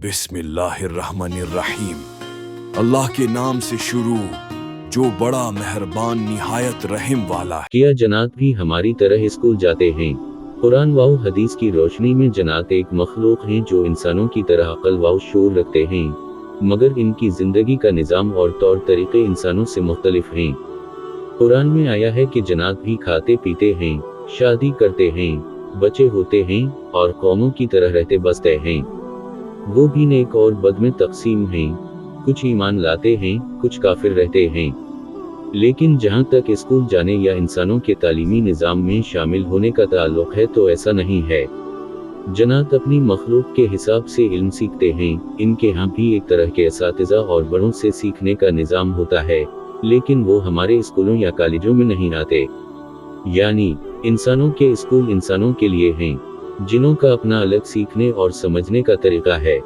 बिस्मिल्लाहिर्रहमानिर्रहीम। अल्लाह के नाम से शुरू जो बड़ा मेहरबान निहायत रहम वाला है। क्या जन्नत भी हमारी तरह स्कूल जाते हैं? कुरान व हदीस की रोशनी में जन्नत एक मखलूक हैं जो इंसानों की तरह अक्ल व शूर रखते हैं, मगर इनकी जिंदगी का निज़ाम और तौर तरीके इंसानों से मुख्तलिफ हैं। कुरान में आया है कि जन्नत भी खाते पीते हैं, शादी करते हैं, बच्चे होते हैं और कौमों की तरह रहते बसते हैं। वो भी नेक और बद में तकसीम हैं, कुछ ईमान लाते हैं, कुछ काफिर रहते हैं। लेकिन जहाँ तक स्कूल जाने या इंसानों के तालीमी निज़ाम में शामिल होने का ताल्लुक है तो ऐसा नहीं है। जन्नत अपनी मखलूक के हिसाब से इल्म सीखते हैं, इनके यहाँ भी एक तरह के असातिज़ा और बड़ों से सीखने का निज़ाम होता है, लेकिन वो हमारे स्कूलों या कॉलेजों में नहीं आते। यानी इंसानों के स्कूल इंसानों के लिए हैं, जिन्हों का अपना अलग सीखने और समझने का तरीका है।